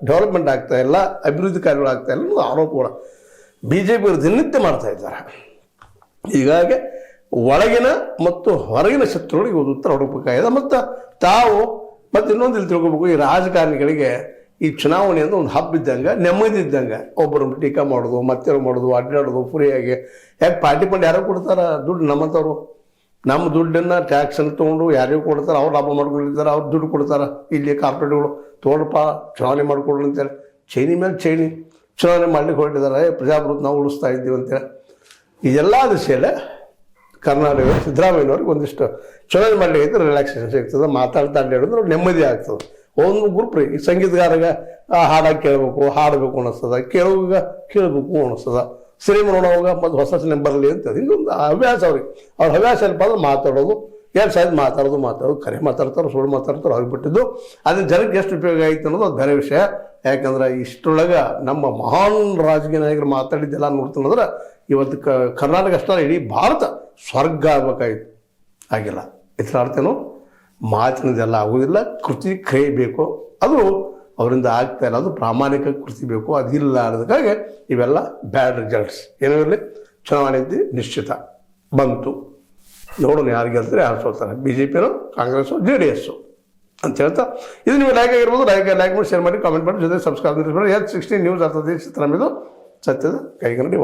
Development ಆಗ್ತಾ ಇಲ್ಲ, ಅಭಿವೃದ್ಧಿ ಕಾರ್ಯಗಳಾಗ್ತಾ ಇಲ್ಲ ಅನ್ನೋದು ಆರೋಪಗಳು BJP ದಿನನಿತ್ಯ ಮಾಡ್ತಾ ಇದ್ದಾರೆ. ಹೀಗಾಗಿ ಒಳಗಿನ ಮತ್ತು ಹೊರಗಿನ ಶತ್ರುಗಳಿಗೆ ಒಂದು ಉತ್ತರ ಹುಡುಕಬೇಕಾಗಿದೆ. ಮತ್ತು ತಾವು ಮತ್ತು ಇನ್ನೊಂದು ಇಲ್ಲಿ ತಿಳ್ಕೊಬೇಕು, ಈ ರಾಜಕಾರಣಿಗಳಿಗೆ ಈ ಚುನಾವಣೆ ಅಂದ್ರೆ ಒಂದು ಹಬ್ಬ ಇದ್ದಂಗೆ, ನೆಮ್ಮದಿ ಇದ್ದಂಗೆ. ಒಬ್ಬರು ಟೀಕಾ ಮಾಡೋದು, ಮತ್ತೇನು ಮಾಡೋದು, ಅಡ್ಡಾಡೋದು ಫ್ರೀಯಾಗಿ. ಯಾಕೆ ಪಾರ್ಟಿ ಫಂಡ್ ಯಾರೋ ಕೊಡ್ತಾರೆ ದುಡ್ಡು? ನಮ್ಮಂಥವ್ರು ನಮ್ಮ ದುಡ್ಡನ್ನು ಟ್ಯಾಕ್ಸನ್ನು ತೊಗೊಂಡು ಯಾರಿಗೂ ಕೊಡ್ತಾರೆ, ಅವ್ರು ಲಾಭ ಮಾಡ್ಕೊಂಡಿರ್ತಾರೆ, ಅವ್ರು ದುಡ್ಡು ಕೊಡ್ತಾರೆ. ಇಲ್ಲಿ ಕಾರ್ಪೊರೇಟ್ಗಳು ತೊಗೊಂಡಪ್ಪ ಚುನಾವಣೆ ಮಾಡ್ಕೊಡ್ರಿ ಅಂತೇಳಿ ಚೈನಿ ಮೇಲೆ ಚೈನಿ ಚುನಾವಣೆ ಮಾಡ್ಲಿಕ್ಕೆ ಹೊರಟಿದ್ದಾರೆ. ಪ್ರಜಾಪ್ರಭುತ್ವ ನಾವು ಉಳಿಸ್ತಾ ಇದ್ದೀವಿ ಅಂತೇಳಿ. ಇದೆಲ್ಲ ದಿಶೆಯಲ್ಲೇ ಕರ್ನಾಟಕ ಸಿದ್ದರಾಮಯ್ಯನವ್ರಿಗೆ ಒಂದಿಷ್ಟು ಚುನಾವಣೆ ಮಾಡಲಿಕ್ಕೆ ರಿಲ್ಯಾಕ್ಸೇಷನ್ ಸಿಗ್ತದೆ. ಮಾತಾಡ್ತಾ ಅಡ್ಡಾಡಿದ್ರೆ ನೆಮ್ಮದಿ ಆಗ್ತದೆ. ಒಂದು ಗ್ರೂಪ್ ರೀ, ಈ ಸಂಗೀತಗಾರಗ ಹಾಡಾಗಿ ಕೇಳಬೇಕು, ಹಾಡಬೇಕು ಅನ್ನಿಸ್ತದ, ಕೇಳುವಾಗ ಕೇಳಬೇಕು ಅನ್ನಿಸ್ತದ, ಸಿನಿಮಾ ನೋಡೋವಾಗ ಮತ್ತು ಹೊಸ ಸಿನಿಮಾ ಬರಲಿ ಅಂತ ಹಿಂಗೊಂದು ಹವ್ಯಾಸ ಅವ್ರಿಗೆ. ಅವ್ರ ಹವ್ಯಾಸ ಏನಪ್ಪ ಅಂದ್ರೆ ಮಾತಾಡೋದು, ಎರಡು ಸಾಯ್ದು ಮಾತಾಡೋದು, ಕರೆ ಮಾತಾಡ್ತಾರೆ, ಸುಳ್ಳು ಮಾತಾಡ್ತಾರೆ, ಅವ್ರಿಗೆ ಬಿಟ್ಟಿದ್ದು. ಅದನ್ನ ಜನಕ್ಕೆ ಎಷ್ಟು ಉಪಯೋಗ ಆಯಿತು ಅನ್ನೋದು ಅದು ಬೇರೆ ವಿಷಯ. ಯಾಕಂದ್ರೆ ಇಷ್ಟರೊಳಗೆ ನಮ್ಮ ಮಹಾನ್ ರಾಜಕೀಯ ನಾಯಕರು ಮಾತಾಡಿದ್ದೆಲ್ಲ ನೋಡ್ತೀನಂದ್ರೆ ಇವತ್ತು ಕರ್ನಾಟಕ ಅಷ್ಟೇ ಇಡೀ ಭಾರತ ಸ್ವರ್ಗ ಆಗ್ಬೇಕಾಗಿತ್ತು. ಆಗಿಲ್ಲ. ಇದರ ಅರ್ಥನೂ ಮಾತಿನದೆಲ್ಲ ಆಗೋದಿಲ್ಲ, ಕೃತಿ ಕೈಬೇಕು. ಅದು ಅವರಿಂದ ಆಗ್ತಾ ಇಲ್ಲ, ಅದು ಪ್ರಾಮಾಣಿಕ ಕೃತಿ ಬೇಕು. ಅದಿಲ್ಲ ಅನ್ನೋದಕ್ಕಾಗಿ ಇವೆಲ್ಲ ಬ್ಯಾಡ್ ರಿಸಲ್ಟ್ಸ್. ಏನೋ ಇರಲಿ, ಚುನಾವಣೆ ನಿಶ್ಚಿತ ಬಂತು. ನೋಡೋಣ ಯಾರು ಗೆಲ್ತಾರೆ, ಯಾರು ಸೋಲ್ತಾರೆ, BJPನೋ ಕಾಂಗ್ರೆಸ್ಸು JDS ಅಂತ ಹೇಳ್ತಾ ಇದು ನೀವು ಲೈಕ್ ಆಗಿರ್ಬೋದು. ಲೈಕ್ ಮಾಡಿ, ಶೇರ್ ಮಾಡಿ, ಕಾಮೆಂಟ್ ಮಾಡಿ, ಜೊತೆ ಸಬ್ಸ್ಕ್ರೈಬ್ ಮಾಡಿ. H16 ನ್ಯೂಸ್ ಅರ್ಥದೇ ಚಿತ್ರ ಇದು ಸತ್ಯದ ಕೈಗನ್ನಡಿ.